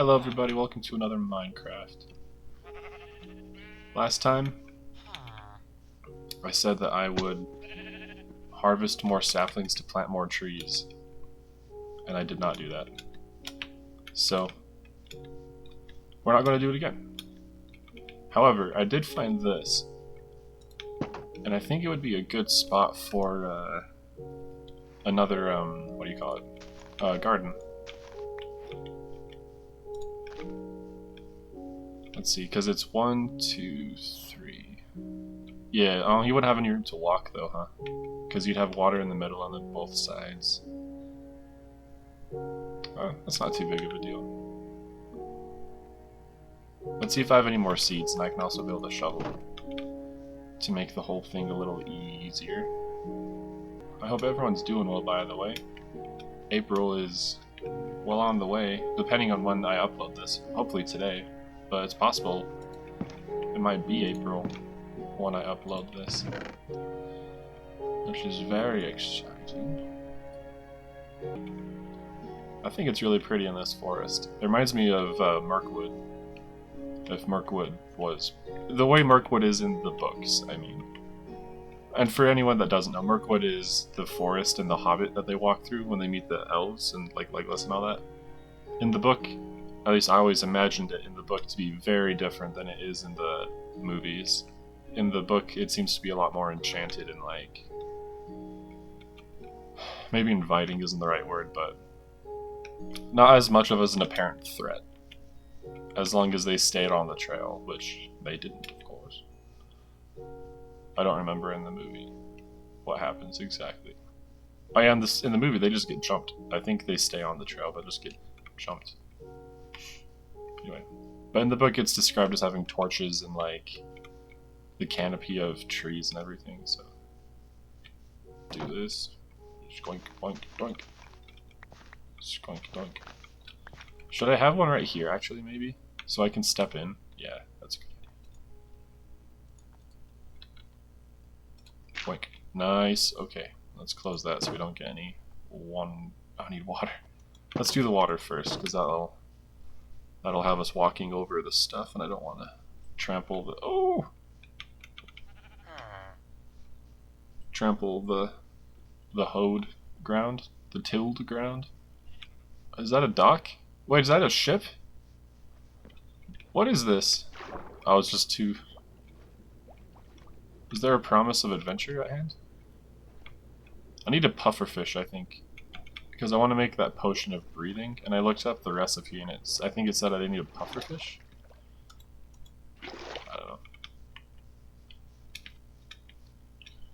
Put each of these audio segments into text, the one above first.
Hello everybody, welcome to another Minecraft. Last time, I said that I would harvest more saplings to plant more trees, and I did not do that. So, we're not going to do it again. However, I did find this, and I think it would be a good spot for another, what do you call it, garden. Let's see, because it's 1, 2, 3. Yeah, oh, you wouldn't have any room to walk though, huh? Because you'd have water in the middle and then both sides. Oh, that's not too big of a deal. Let's see if I have any more seeds, and I can also build a shovel to make the whole thing a little easier. I hope everyone's doing well, by the way. April is well on the way, depending on when I upload this. Hopefully today, but it's possible it might be April when I upload this, which is very exciting. I think it's really pretty in this forest. It reminds me of Mirkwood. If Mirkwood was the way Mirkwood is in the books, I mean. And for anyone that doesn't know, Mirkwood is the forest and the Hobbit that they walk through when they meet the elves and like Legolas and all that. In the book, at least I always imagined it in the book to be very different than it is in the movies. In the book, it seems to be a lot more enchanted and like, maybe inviting isn't the right word, but not as much of as an apparent threat. As long as they stayed on the trail, which they didn't, of course. I don't remember in the movie what happens exactly. Oh yeah, in the movie they just get jumped. I think they stay on the trail, but just get jumped. Anyway, but in the book it's described as having torches and like the canopy of trees and everything. So do this. Skoink, boink, doink. Skoink, doink. Should I have one right here, actually, maybe? So I can step in? Yeah, that's a good idea. Boink. Nice. Okay, let's close that so we don't get any I need water. Let's do the water first, because that'll have us walking over the stuff, and I don't want to trample the... Oh! Trample the hoed ground? The tilled ground? Is that a dock? Wait, is that a ship? What is this? Oh, it's just two... Is there a promise of adventure at hand? I need a pufferfish, I think. Because I want to make that potion of breathing, and I looked up the recipe, and I think it said I need a pufferfish. I don't know.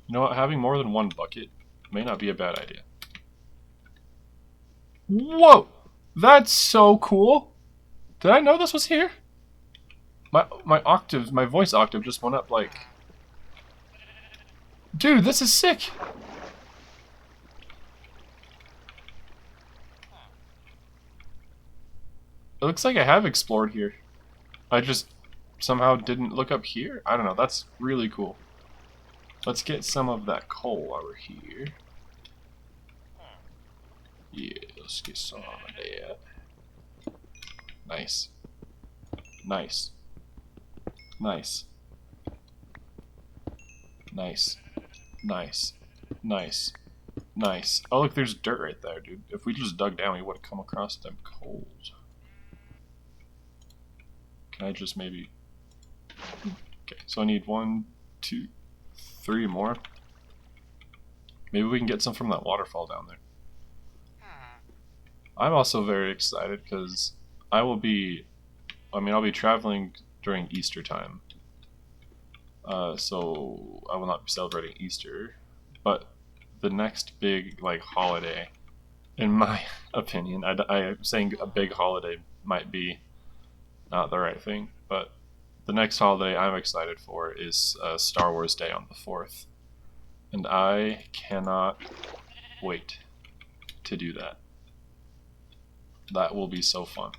You know what, having more than one bucket may not be a bad idea. Whoa! That's so cool! Did I know this was here? My voice octave just went up like... Dude, this is sick! It looks like I have explored here. I just somehow didn't look up here? I don't know, that's really cool. Let's get some of that coal while we're here. Yeah, let's get some of that. Nice. Nice. Nice. Nice. Nice. Nice. Nice. Oh look, there's dirt right there, dude. If we just dug down, we would have come across them coals. Can I just maybe... Okay, so I need 1, 2, 3 more. Maybe we can get some from that waterfall down there. I'm also very excited because I'll be traveling during Easter time. So I will not be celebrating Easter, but the next big like holiday, in my opinion, I'm saying a big holiday might be not the right thing, but the next holiday I'm excited for is Star Wars Day on the 4th, and I cannot wait to do that. That will be so fun.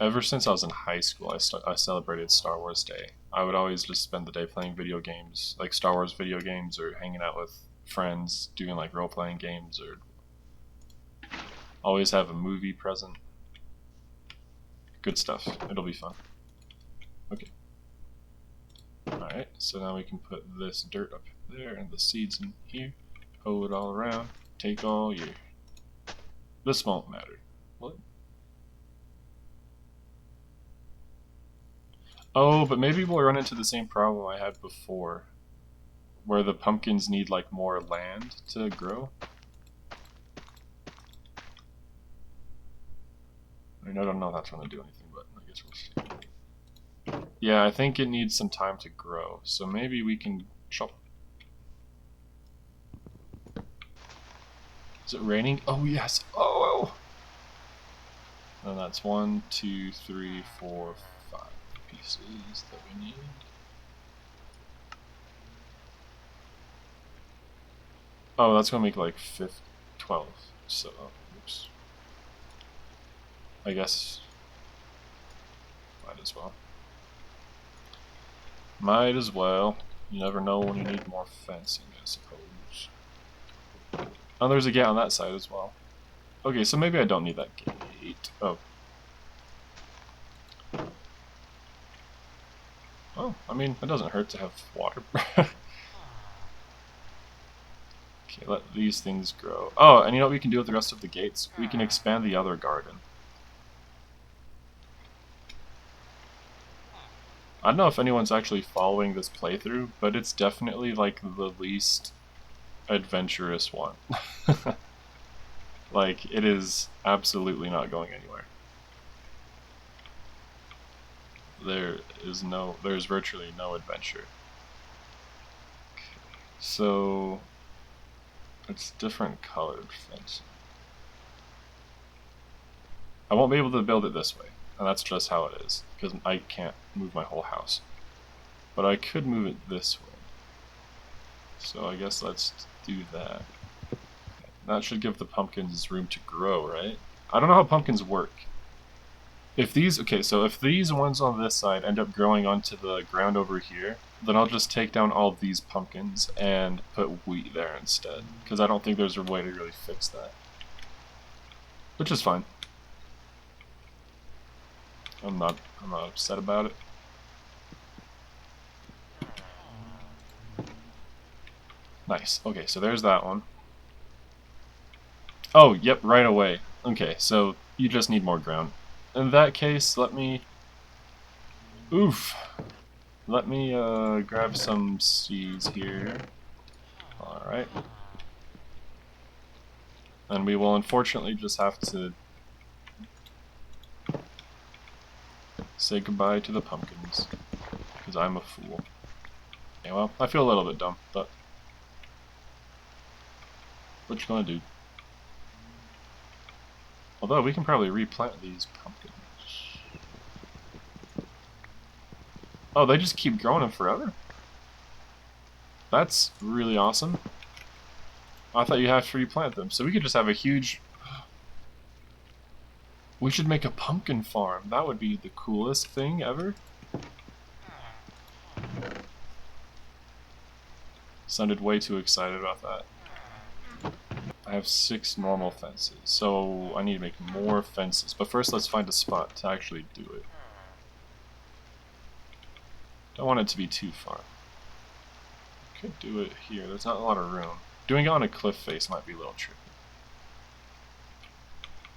Ever since I was in high school, I celebrated Star Wars Day. I would always just spend the day playing video games, like Star Wars video games, or hanging out with friends, doing like role-playing games, or always have a movie present. Good stuff. It'll be fun. Okay. Alright, so now we can put this dirt up there and the seeds in here. Hoe it all around. Take all your... This won't matter. What? Oh, but maybe we'll run into the same problem I had before, where the pumpkins need like more land to grow. I mean, I don't know if that's going to do anything, but I guess we'll see. Yeah, I think it needs some time to grow, so maybe we can chop. Is it raining? Oh yes! Oh! And that's 1, 2, 3, 4, 5 pieces that we need. Oh, that's gonna make like 12. So, oops. I guess might as well. Might as well. You never know when you need more fencing, I suppose. Oh, there's a gate on that side as well. Okay, so maybe I don't need that gate. Oh. Oh, I mean, it doesn't hurt to have water. Okay, let these things grow. Oh, and you know what we can do with the rest of the gates? We can expand the other garden. I don't know if anyone's actually following this playthrough, but it's definitely like the least adventurous one. Like, it is absolutely not going anywhere. There's virtually no adventure. Okay, so it's different colored fencing. I won't be able to build it this way, and that's just how it is, because I can't move my whole house. But I could move it this way. So I guess let's do that. That should give the pumpkins room to grow, right? I don't know how pumpkins work. If these, okay, so if these ones on this side end up growing onto the ground over here, then I'll just take down all of these pumpkins and put wheat there instead. Because I don't think there's a way to really fix that. Which is fine. I'm not upset about it. Nice. Okay, so there's that one. Oh, yep, right away. Okay, so you just need more ground. In that case, let me... Oof! Let me grab some seeds here. Alright. And we will unfortunately just have to say goodbye to the pumpkins. Because I'm a fool. Okay, well, I feel a little bit dumb, but... What you gonna do? Although, we can probably replant these pumpkins. Oh, they just keep growing them forever? That's really awesome. I thought you have to replant them. So we could just have a huge... We should make a pumpkin farm. That would be the coolest thing ever. Sounded way too excited about that. I have 6 normal fences, so I need to make more fences. But first let's find a spot to actually do it. Don't want it to be too far. Could do it here. There's not a lot of room. Doing it on a cliff face might be a little tricky.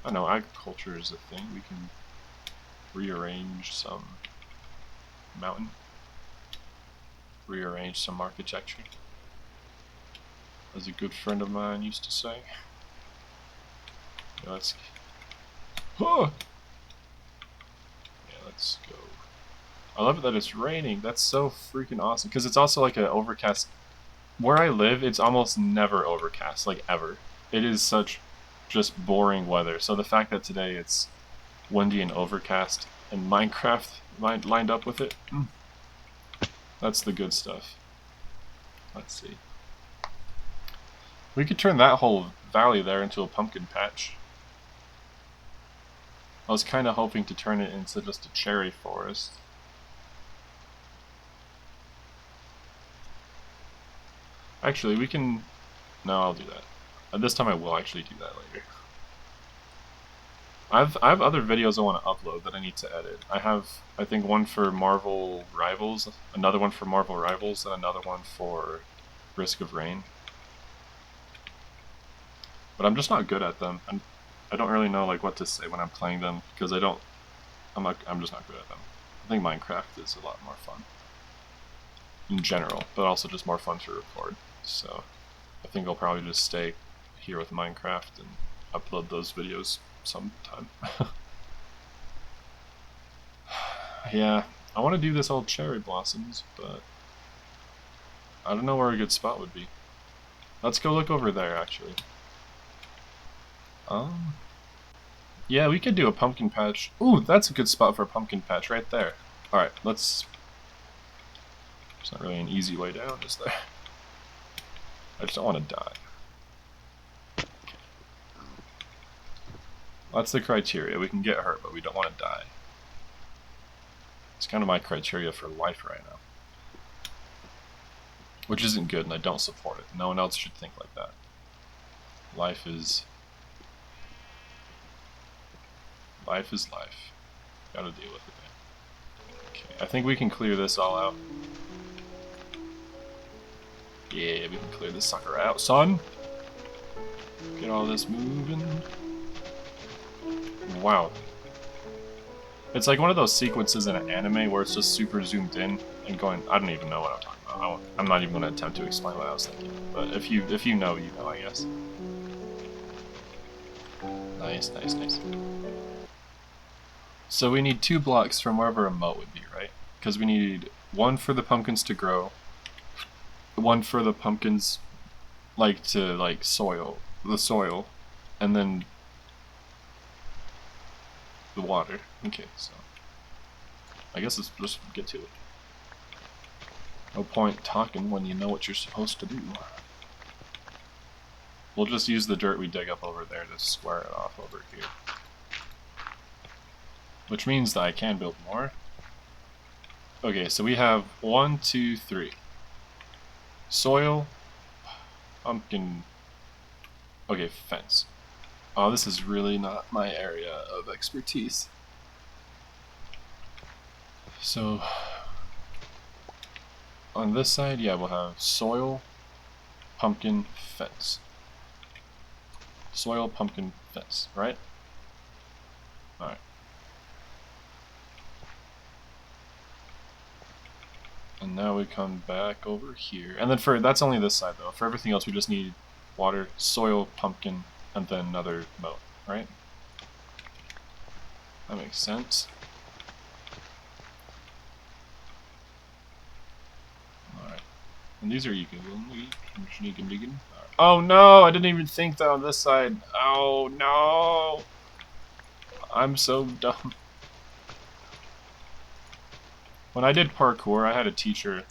I know, agriculture is a thing. We can rearrange some mountain. Rearrange some architecture. As a good friend of mine used to say. Yeah, let's... Oh! Yeah, let's go. I love it that it's raining. That's so freaking awesome. Because it's also like an overcast... Where I live, it's almost never overcast. Like, ever. It is such just boring weather. So the fact that today it's windy and overcast and Minecraft lined up with it, that's the good stuff. Let's see. We could turn that whole valley there into a pumpkin patch. I was kind of hoping to turn it into just a cherry forest. Actually, we can... No, I'll do that. This time I will actually do that later. I have other videos I want to upload that I need to edit. I have, I think, one for Marvel Rivals, another one for Marvel Rivals, and another one for Risk of Rain. But I'm just not good at them. I don't really know like what to say when I'm playing them because I'm just not good at them. I think Minecraft is a lot more fun in general, but also just more fun to record. So I think I'll probably just stay here with Minecraft and upload those videos sometime. Yeah, I want to do this all cherry blossoms, but I don't know where a good spot would be. Let's go look over there, actually. Um, yeah, we could do a pumpkin patch. Ooh, that's a good spot for a pumpkin patch right there. Alright, let's... There's not really an easy way down, is there? I just don't want to die. Okay. That's the criteria. We can get hurt, but we don't want to die. It's kind of my criteria for life right now. Which isn't good, and I don't support it. No one else should think like that. Life is... Life is life. Gotta deal with it, man. Okay, I think we can clear this all out. Yeah, we can clear this sucker out, son! Get all this moving. Wow. It's like one of those sequences in an anime where it's just super zoomed in and going, I don't even know what I'm talking about. I'm not even going to attempt to explain what I was thinking. But if you know, you know, I guess. Nice, nice, nice. So we need 2 blocks from wherever a moat would be, right? Because we need 1 for the pumpkins to grow, 1 for the pumpkins to soil the soil, and then the water. Okay, so I guess let's just get to it. No point talking when you know what you're supposed to do. We'll just use the dirt we dig up over there to square it off over here. Which means that I can build more. Okay, so we have 1, 2, 3. Soil, pumpkin. Okay, fence. Oh, this is really not my area of expertise. So, on this side, yeah, we'll have soil, pumpkin, fence. Soil, pumpkin, fence, right? Alright. And now we come back over here. And then that's only this side though. For everything else we just need water, soil, pumpkin, and then another moat, right? That makes sense. Alright. And these are Oh no! I didn't even think that on this side. Oh no! I'm so dumb. When I did parkour, I had a teacher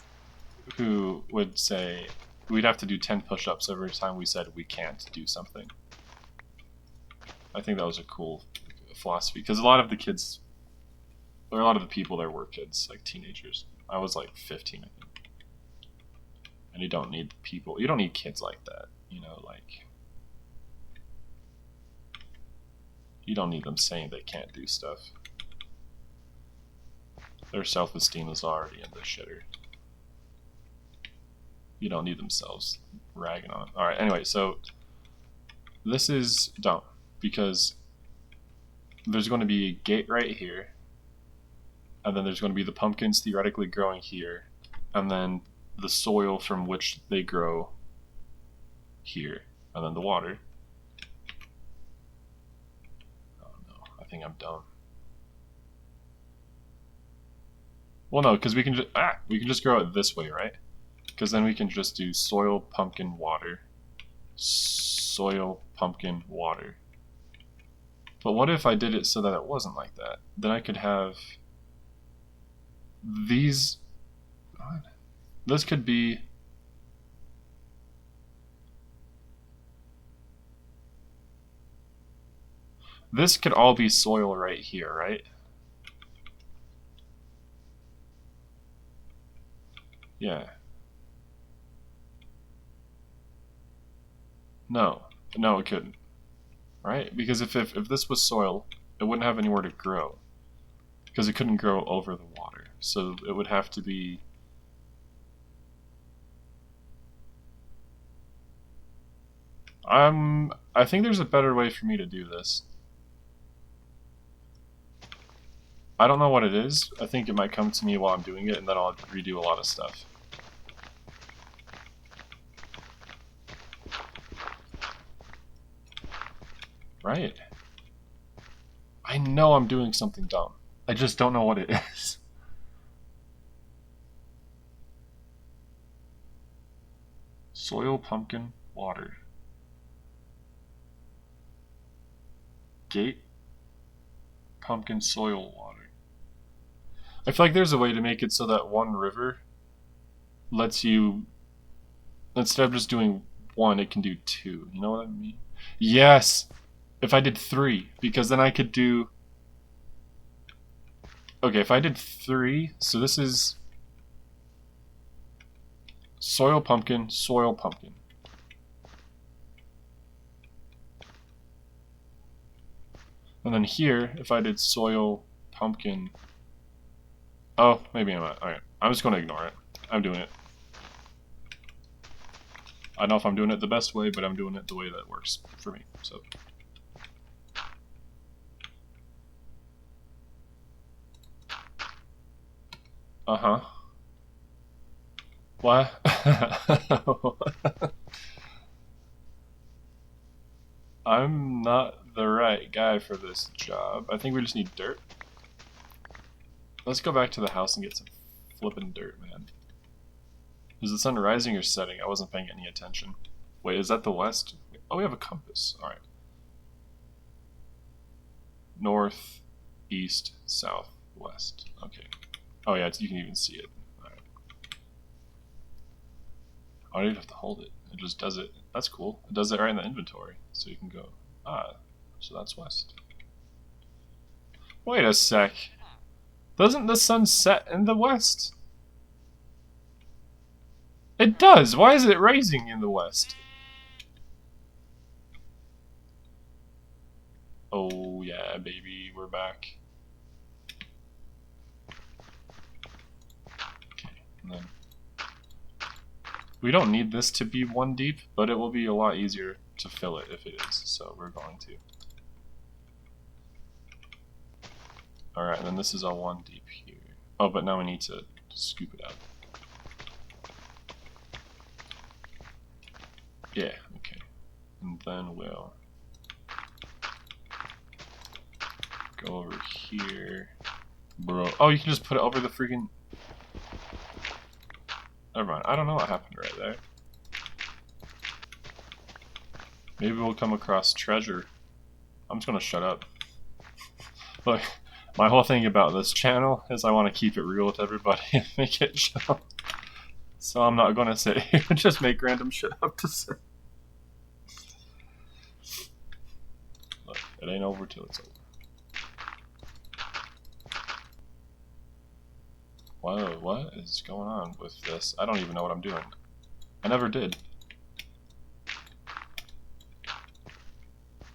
who would say we'd have to do 10 push-ups every time we said we can't do something. I think that was a cool philosophy, because a lot of the kids, or a lot of the people there were kids, like teenagers. I was like 15, I think. And you don't need kids like that, you know, like... You don't need them saying they can't do stuff. Their self-esteem is already in the shitter. You don't need themselves ragging on. Alright, anyway, so this is dumb because there's going to be a gate right here, and then there's going to be the pumpkins theoretically growing here, and then the soil from which they grow here, and then the water. Oh no, I think I'm dumb. Well, no, because we can just grow it this way, right? Because then we can just do soil, pumpkin, water. Soil, pumpkin, water. But what if I did it so that it wasn't like that? Then I could have these... What? This could be... This could all be soil right here, right? Yeah. No. No, it couldn't. Right? Because if this was soil, it wouldn't have anywhere to grow. Because it couldn't grow over the water. So it would have to be... I think there's a better way for me to do this. I don't know what it is. I think it might come to me while I'm doing it, and then I'll redo a lot of stuff. Right. I know I'm doing something dumb. I just don't know what it is. Soil, pumpkin, water. Gate, pumpkin, soil, water. I feel like there's a way to make it so that one river lets you, instead of just doing one, it can do two. You know what I mean? Yes! If I did 3, because then I could do... Okay, if I did 3, so this is soil, pumpkin, soil, pumpkin. And then here, if I did soil, pumpkin... Oh, maybe I'm not. Alright, I'm just going to ignore it. I'm doing it. I don't know if I'm doing it the best way, but I'm doing it the way that works for me, so... Uh-huh. What? I'm not the right guy for this job. I think we just need dirt. Let's go back to the house and get some flippin' dirt, man. Is the sun rising or setting? I wasn't paying any attention. Wait, is that the west? Oh, we have a compass. Alright. North, east, south, west. Okay. Oh yeah, you can even see it. Alright. I don't even have to hold it. It just does it. That's cool. It does it right in the inventory. So you can go, so that's west. Wait a sec. Doesn't the sun set in the west? It does! Why is it rising in the west? Oh yeah, baby, we're back. Okay, and then... We don't need this to be 1 deep, but it will be a lot easier to fill it if it is, so we're going to. Alright, and then this is all 1 deep here. Oh, but now we need to scoop it out. Yeah, okay. And then we'll go over here. Bro. Oh, you can just put it over the freaking... Never mind. I don't know what happened right there. Maybe we'll come across treasure. I'm just gonna shut up. Look, my whole thing about this channel is I want to keep it real with everybody and make it show. So I'm not gonna sit here and just make random shit up to say. Look, it ain't over till it's over. Whoa, what is going on with this? I don't even know what I'm doing. I never did.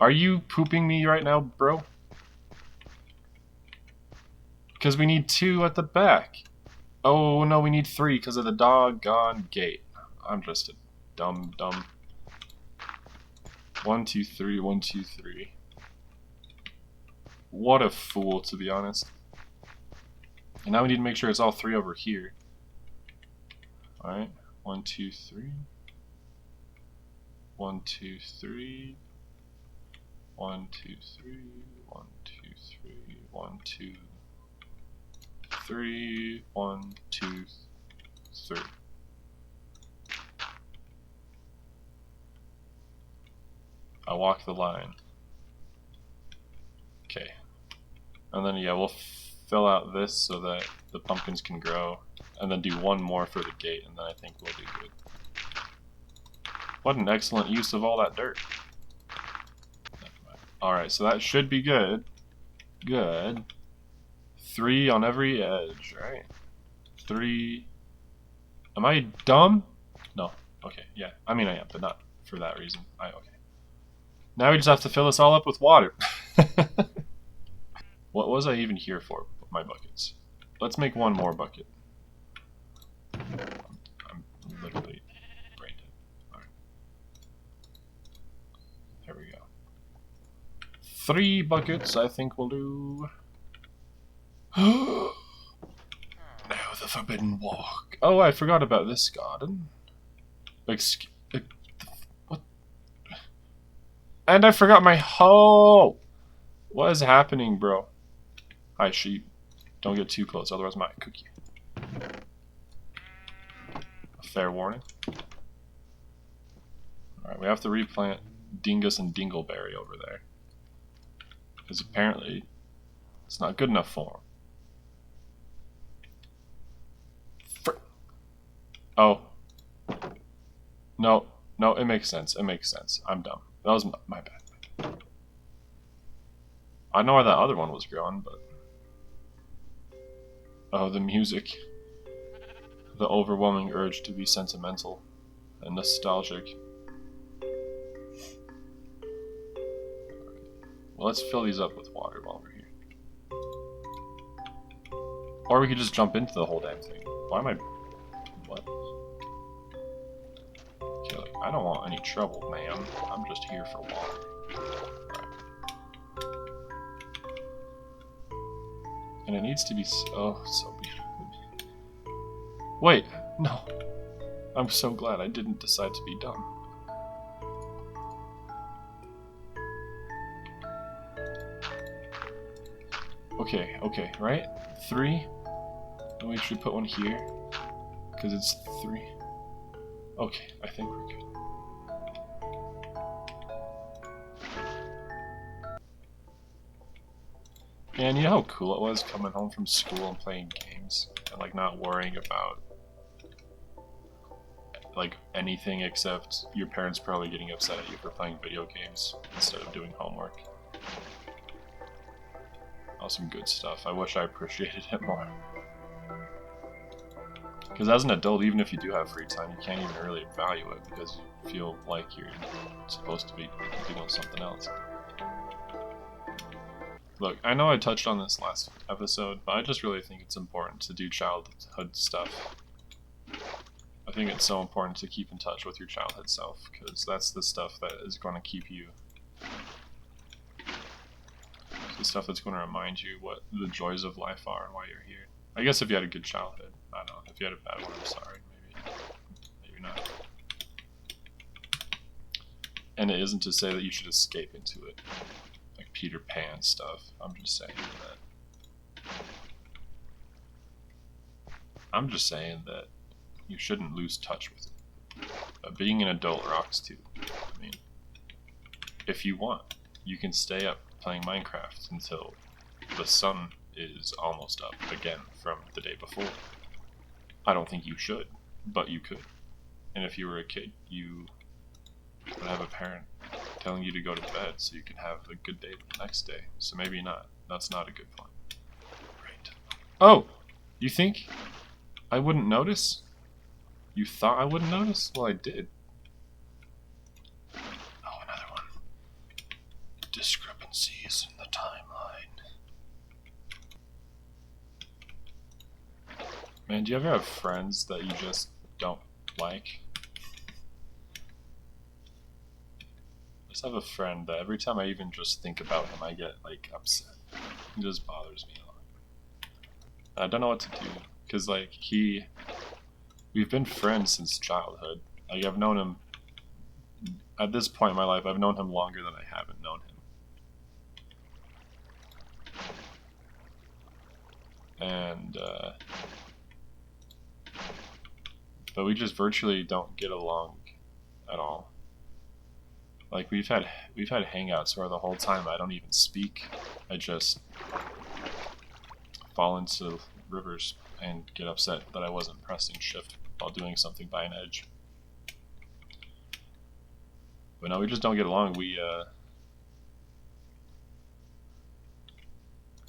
Are you pooping me right now, bro? Because we need 2 at the back. Oh no, we need 3 because of the doggone gate. I'm just a dumb. 1, 2, 3, 1, 2, 3. What a fool, to be honest. And now we need to make sure it's all 3 over here. Alright, 1, 2, 3. 1, 2, 3. 1, 2, 3. 1, 2, 3. 1, 2, 3. 1, 2, 3. I walk the line. Okay. And then, yeah, we'll fill out this so that the pumpkins can grow, and then do 1 more for the gate, and then I think we'll do good. What an excellent use of all that dirt. Alright, so that should be good. Good. 3 on every edge, right? 3. Am I dumb? No. Okay, yeah. I mean I am, but not for that reason. Okay. Now we just have to fill this all up with water. What was I even here for? My buckets. Let's make one more bucket. I'm literally brain dead. Alright. There we go. 3 buckets, I think will do. Now the forbidden walk. Oh, I forgot about this garden. What? And I forgot my hoe! What is happening, bro? Hi, sheep. Don't get too close, otherwise I might cook you. A fair warning. Alright, we have to replant Dingus and Dingleberry over there. Because apparently, it's not good enough for them. Oh. No, no, it makes sense. It makes sense. I'm dumb. That was my bad. I know where that other one was growing, but... Oh, the music. The overwhelming urge to be sentimental and nostalgic. Well, let's fill these up with water while we're here. Or we could just jump into the whole damn thing. Why am I... What? Okay, like, I don't want any trouble, ma'am. I'm just here for water. And it needs to be so beautiful. Wait, no. I'm so glad I didn't decide to be dumb. Okay, right? 3? And we should put one here. Because it's 3. Okay, I think we're good. And you know how cool it was coming home from school and playing games? And like not worrying about like anything except your parents probably getting upset at you for playing video games instead of doing homework. Some good stuff. I wish I appreciated it more. Because as an adult, even if you do have free time, you can't even really value it because you feel like you're supposed to be doing something else. Look, I know I touched on this last episode, but I just really think it's important to do childhood stuff. I think it's so important to keep in touch with your childhood self, because that's the stuff that is going to keep you... the stuff that's going to remind you what the joys of life are and why you're here. I guess if you had a good childhood. I don't know. If you had a bad one, I'm sorry. Maybe not. And it isn't to say that you should escape into it. Like Peter Pan stuff. I'm just saying that you shouldn't lose touch with it. But being an adult rocks too. I mean, if you want, you can stay up playing Minecraft until the sun is almost up again from the day before. I don't think you should, but you could. And if you were a kid, you would have a parent telling you to go to bed so you can have a good day the next day. So maybe not. That's not a good point. Right. Oh! You think I wouldn't notice? You thought I wouldn't notice? Well, I did. Oh, another one. Discrepancies in the timeline. Man, do you ever have friends that you just don't like? I just have a friend that every time I even just think about him, I get, like, upset. It just bothers me a lot. I don't know what to do, because, like, we've been friends since childhood. Like, I've known him, at this point in my life, I've known him longer than I haven't known him. And, but we just virtually don't get along at all. Like, we've had hangouts where the whole time I don't even speak. I just fall into rivers and get upset that I wasn't pressing shift while doing something by an edge. But no, we just don't get along.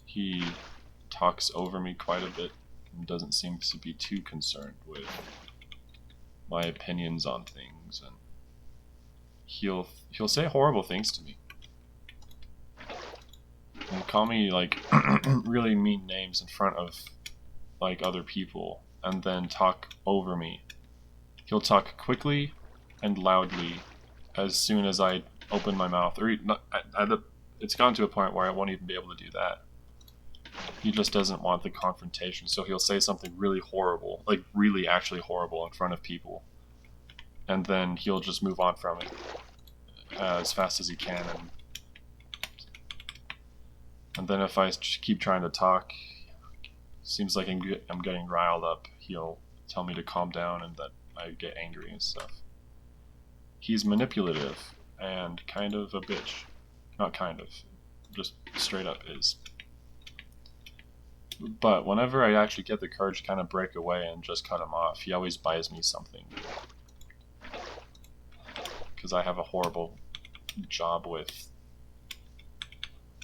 He talks over me quite a bit and doesn't seem to be too concerned with my opinions on things, and he'll say horrible things to me. and call me like really mean names in front of like other people, and then talk over me. He'll talk quickly and loudly as soon as I open my mouth, or not, it's gone to a point where I won't even be able to do that. He just doesn't want the confrontation, so he'll say something really horrible, like really actually horrible in front of people, and then he'll just move on from it as fast as he can. And then if I keep trying to talk, seems like I'm getting riled up, he'll tell me to calm down and that I get angry and stuff. He's manipulative and kind of a bitch. Not kind of, just straight up is. But whenever I actually get the courage to kind of break away and just cut him off, he always buys me something. Because I have a horrible job with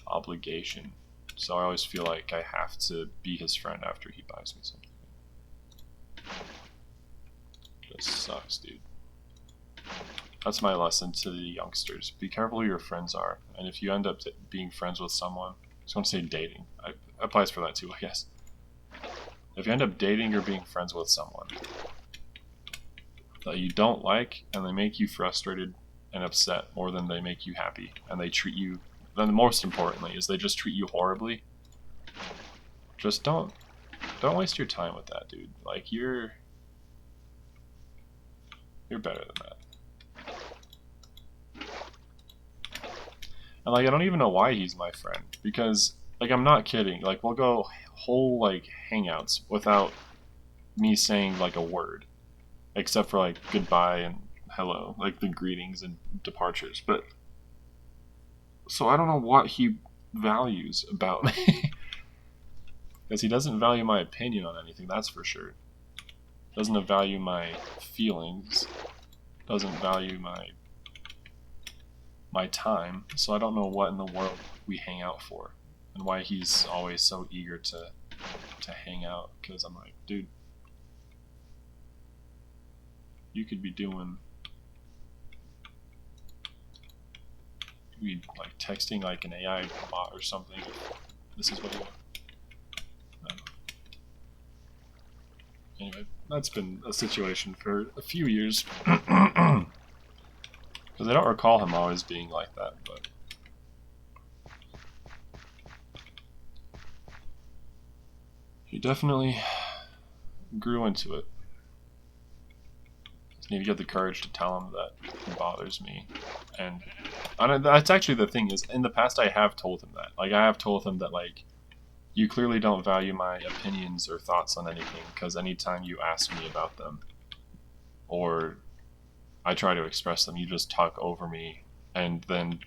obligation. So I always feel like I have to be his friend after he buys me something. Just sucks, dude. That's my lesson to the youngsters. Be careful who your friends are. And if you end up being friends with someone, I just want to say dating. It applies for that too, I guess. If you end up dating or being friends with someone that you don't like, and they make you frustrated and upset more than they make you happy, and they treat you, then most importantly is they just treat you horribly, just don't waste your time with that, dude. Like, you're better than that. And like, I don't even know why he's my friend, because like, I'm not kidding, like, we'll go whole like hangouts without me saying like a word, except for like goodbye and hello, like the greetings and departures. But so I don't know what he values about me. Because he doesn't value my opinion on anything, that's for sure. Doesn't value my feelings. Doesn't value my time. So I don't know what in the world we hang out for. And why he's always so eager to hang out. Because I'm like, dude, you could be doing... like texting like an AI bot or something. This is what you want. Anyway, that's been a situation for a few years. Because I don't recall him always being like that, but... he definitely grew into it. Just need to get the courage to tell him that it bothers me. And that's actually the thing, is in the past I have told him that. Like, I have told him that, like, you clearly don't value my opinions or thoughts on anything, because anytime you ask me about them, or I try to express them, you just talk over me and then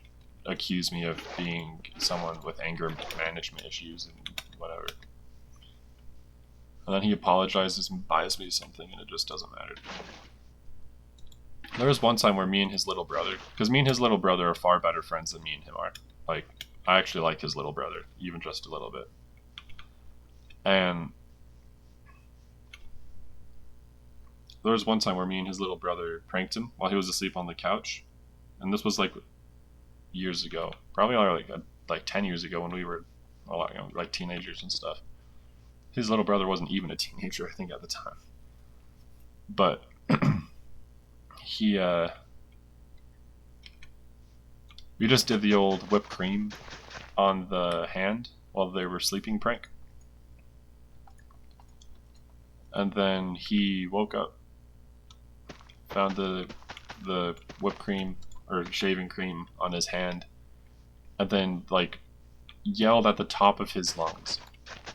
accuse me of being someone with anger management issues and whatever. And then he apologizes and buys me something, and it just doesn't matter. There was one time where me and his little brother, because me and his little brother are far better friends than me and him are. Like, I actually like his little brother, even just a little bit. And there was one time where me and his little brother pranked him while he was asleep on the couch. And this was like years ago. Probably like 10 years ago, when we were a lot younger, like teenagers and stuff. His little brother wasn't even a teenager, I think, at the time. But we just did the old whipped cream on the hand while they were sleeping prank. And then he woke up, found the whipped cream or shaving cream on his hand, and then like yelled at the top of his lungs.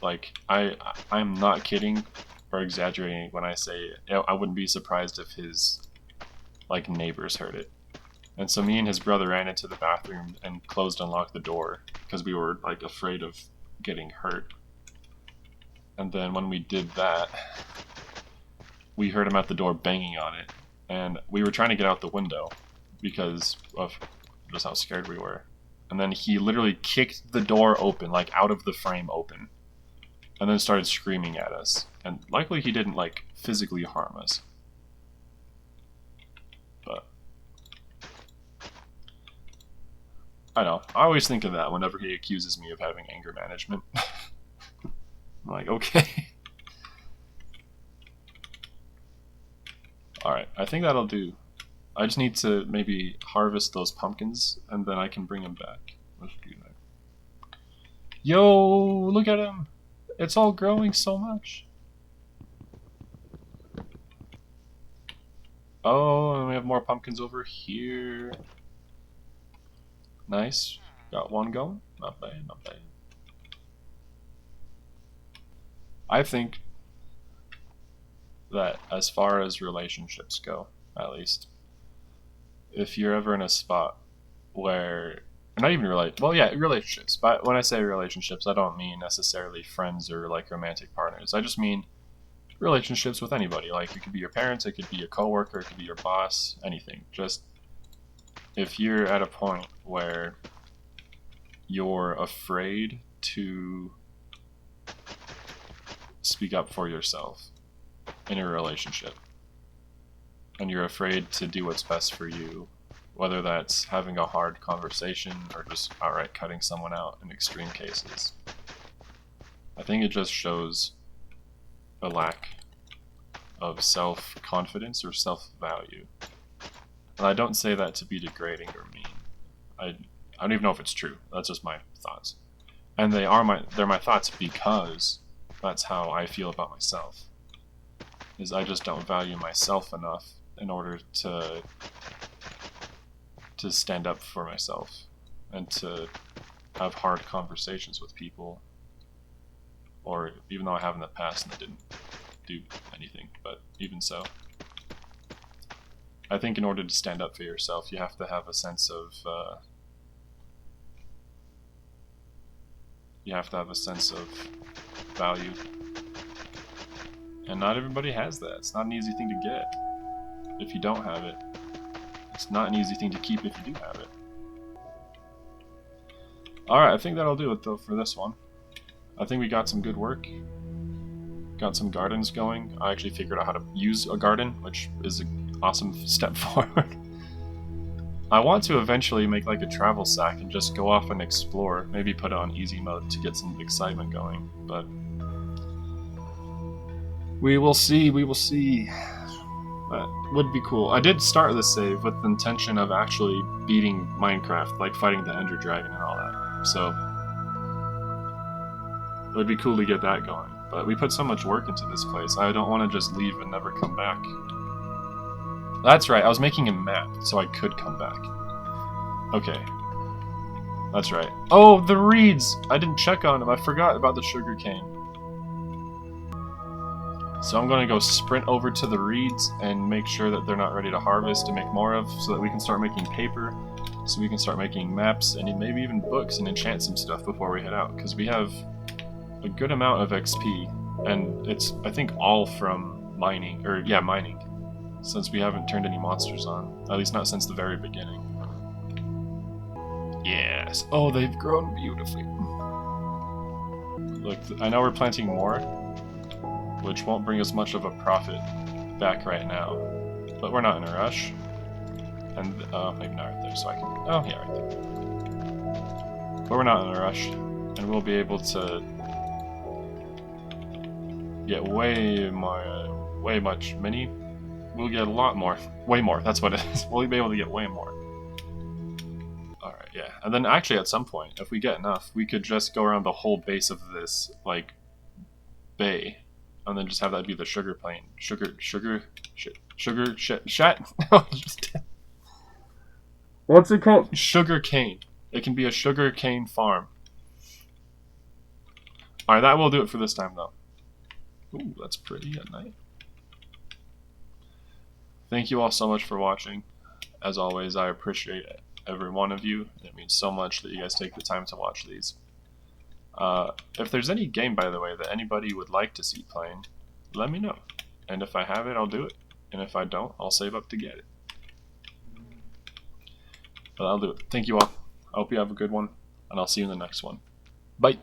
Like, I'm not kidding or exaggerating when I say I wouldn't be surprised if his like neighbors heard it. And so me and his brother ran into the bathroom and closed and locked the door because we were like afraid of getting hurt. And then when we did that, we heard him at the door banging on it, and we were trying to get out the window because of just how scared we were. And then he literally kicked the door open, like out of the frame open, and then started screaming at us. And luckily he didn't like physically harm us. But I know. I always think of that whenever he accuses me of having anger management. I'm like, okay. Alright, I think that'll do. I just need to maybe harvest those pumpkins, and then I can bring them back. Let's do that. Yo, look at him! It's all growing so much. Oh, and we have more pumpkins over here. Nice. Got one going. Not bad, not bad. I think that as far as relationships go, at least, if you're ever in a spot where, not even relationships, but when I say relationships, I don't mean necessarily friends or like romantic partners. I just mean relationships with anybody. Like, it could be your parents, it could be your coworker, it could be your boss, anything. Just if you're at a point where you're afraid to speak up for yourself in a relationship, and you're afraid to do what's best for you, whether that's having a hard conversation or just outright cutting someone out in extreme cases, I think it just shows a lack of self-confidence or self-value. And I don't say that to be degrading or mean. I don't even know if it's true. That's just my thoughts. And they're my thoughts because that's how I feel about myself. Is I just don't value myself enough in order to stand up for myself and to have hard conversations with people, or even though I have in the past and I didn't do anything, but even so, I think in order to stand up for yourself, you have to have a sense of value, and not everybody has that. It's not an easy thing to get if you don't have it. It's not an easy thing to keep if you do have it. Alright, I think that'll do it though for this one. I think we got some good work. Got some gardens going. I actually figured out how to use a garden, which is an awesome step forward. I want to eventually make like a travel sack and just go off and explore. Maybe put it on easy mode to get some excitement going, but we will see, we will see. That would be cool. I did start this save with the intention of actually beating Minecraft, like fighting the Ender Dragon and all that. So it would be cool to get that going. But we put so much work into this place, I don't want to just leave and never come back. That's right, I was making a map so I could come back. Okay. That's right. Oh, the reeds! I didn't check on them. I forgot about the sugar cane. So I'm going to go sprint over to the reeds and make sure that they're not ready to harvest to make more of, so that we can start making paper, so we can start making maps, and maybe even books, and enchant some stuff before we head out, because we have a good amount of XP, and it's, I think, all from mining, since we haven't turned any monsters on, at least not since the very beginning. Yes! Oh, they've grown beautifully. Look, I know we're planting more, which won't bring us much of a profit back right now, but we're not in a rush. And, maybe not right there, so I can, oh yeah, right there. But we're not in a rush, and we'll be able to get we'll get a lot more, way more, that's what it is. We'll be able to get way more. Alright, yeah, and then actually at some point, if we get enough, we could just go around the whole base of this, like, bay, and then just have that be the sugar plane. What's it called? Sugar cane. It can be a sugar cane farm. Alright, that will do it for this time, though. Ooh, that's pretty at night. Thank you all so much for watching. As always, I appreciate every one of you. It means so much that you guys take the time to watch these. If there's any game, by the way, that anybody would like to see playing, let me know. And if I have it, I'll do it. And if I don't, I'll save up to get it. But I'll do it. Thank you all. I hope you have a good one, and I'll see you in the next one. Bye!